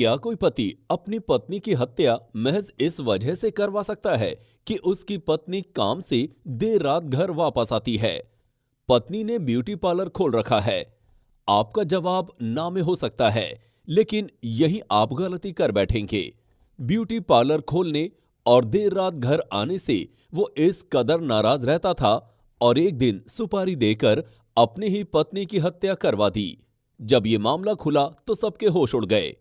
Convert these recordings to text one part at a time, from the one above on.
क्या कोई पति अपनी पत्नी की हत्या महज इस वजह से करवा सकता है कि उसकी पत्नी काम से देर रात घर वापस आती है? पत्नी ने ब्यूटी पार्लर खोल रखा है। आपका जवाब ना में हो सकता है, लेकिन यहीं आप गलती कर बैठेंगे। ब्यूटी पार्लर खोलने और देर रात घर आने से वो इस कदर नाराज रहता था और एक दिन सुपारी देकर अपनी ही पत्नी की हत्या करवा दी। जब ये मामला खुला तो सबके होश उड़ गए।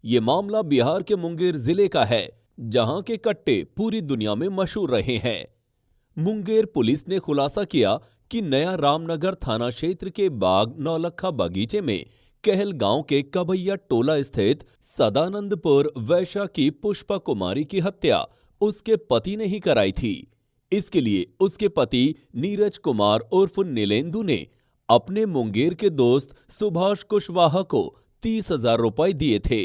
ये मामला बिहार के मुंगेर जिले का है, जहां के कट्टे पूरी दुनिया में मशहूर रहे हैं। मुंगेर पुलिस ने खुलासा किया कि नया रामनगर थाना क्षेत्र के बाग नौलखा बगीचे में कहल गांव के कबैया टोला स्थित सदानंदपुर वैश्या की पुष्पा कुमारी की हत्या उसके पति ने ही कराई थी। इसके लिए उसके पति नीरज कुमार उर्फ नीलेंदु ने अपने मुंगेर के दोस्त सुभाष कुशवाहा को 30,000 रुपए दिए थे।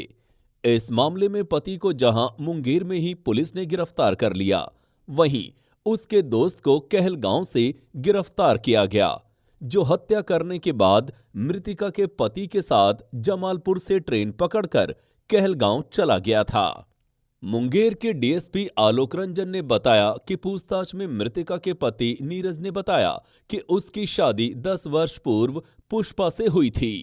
इस मामले में पति को जहां मुंगेर में ही पुलिस ने गिरफ्तार कर लिया, वहीं उसके दोस्त को कहलगांव से गिरफ्तार किया गया, जो हत्या करने के बाद मृतिका के पति के साथ जमालपुर से ट्रेन पकड़कर कहलगांव चला गया था। मुंगेर के डीएसपी आलोक रंजन ने बताया कि पूछताछ में मृतिका के पति नीरज ने बताया कि उसकी शादी 10 वर्ष पूर्व पुष्पा से हुई थी।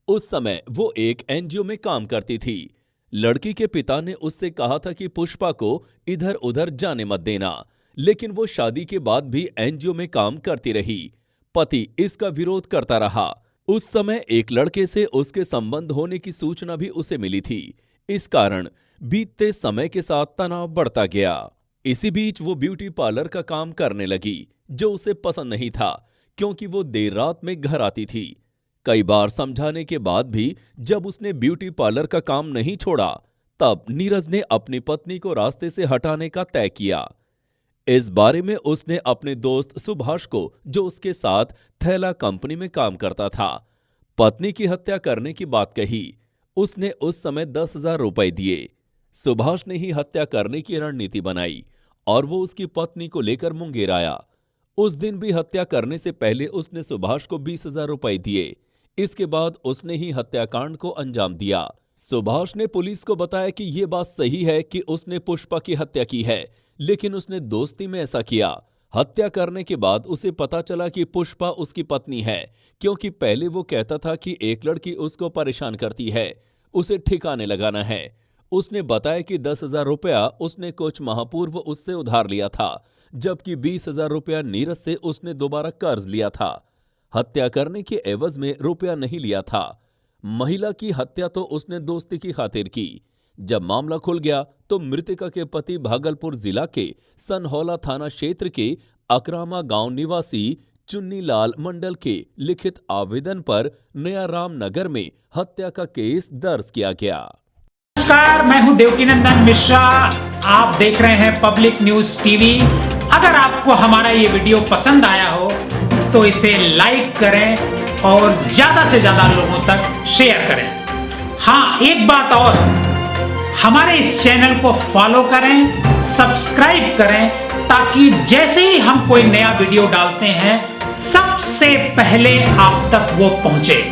उस समय वो एक एनजीओ में काम करती थी। लड़की के पिता ने उससे कहा था कि पुष्पा को इधर उधर जाने मत देना, लेकिन वो शादी के बाद भी एनजीओ में काम करती रही। पति इसका विरोध करता रहा। उस समय एक लड़के से उसके संबंध होने की सूचना भी उसे मिली थी। इस कारण बीतते समय के साथ तनाव बढ़ता गया। इसी बीच वो ब्यूटी पार्लर का काम करने लगी, जो उसे पसंद नहीं था, क्योंकि वो देर रात में घर आती थी। कई बार समझाने के बाद भी जब उसने ब्यूटी पार्लर का काम नहीं छोड़ा, तब नीरज ने अपनी पत्नी को रास्ते से हटाने का तय किया। इस बारे में उसने अपने दोस्त सुभाष को, जो उसके साथ थैला कंपनी में काम करता था, पत्नी की हत्या करने की बात कही। उसने उस समय 10,000 रुपए दिए। सुभाष ने ही हत्या करने की रणनीति बनाई और वो उसकी पत्नी को लेकर मुंगेर आया। उस दिन भी हत्या करने से पहले उसने सुभाष को 20,000 रुपए दिए। इसके बाद उसने ही हत्याकांड को अंजाम दिया। सुभाष ने पुलिस को बताया कि ये बात सही है कि उसने पुष्पा की हत्या की है, लेकिन उसने दोस्ती में ऐसा किया। हत्या करने के बाद उसे पता चला कि पुष्पा उसकी पत्नी है, क्योंकि पहले वो कहता था कि एक लड़की उसको परेशान करती है, उसे ठिकाने लगाना है। उसने बताया कि 10,000 रुपया उसने कुछ माह पूर्व उससे उधार लिया था, जबकि 20,000 रुपया नीरज से उसने दोबारा कर्ज लिया था। हत्या करने के एवज में रुपया नहीं लिया था। महिला की हत्या तो उसने दोस्ती की खातिर की। जब मामला खुल गया तो मृतिका के पति भागलपुर जिला के सनहौला थाना क्षेत्र के अकरामा गांव निवासी चुन्नीलाल मंडल के लिखित आवेदन पर नया रामनगर में हत्या का केस दर्ज किया गया। नमस्कार, मैं हूं देवकीनंदन मिश्रा। आप देख रहे हैं पब्लिक न्यूज टीवी। अगर आपको हमारा ये वीडियो पसंद आया हो तो इसे लाइक करें और ज्यादा से ज्यादा लोगों तक शेयर करें। हाँ, एक बात और, हमारे इस चैनल को फॉलो करें, सब्सक्राइब करें, ताकि जैसे ही हम कोई नया वीडियो डालते हैं सबसे पहले आप तक वो पहुंचे।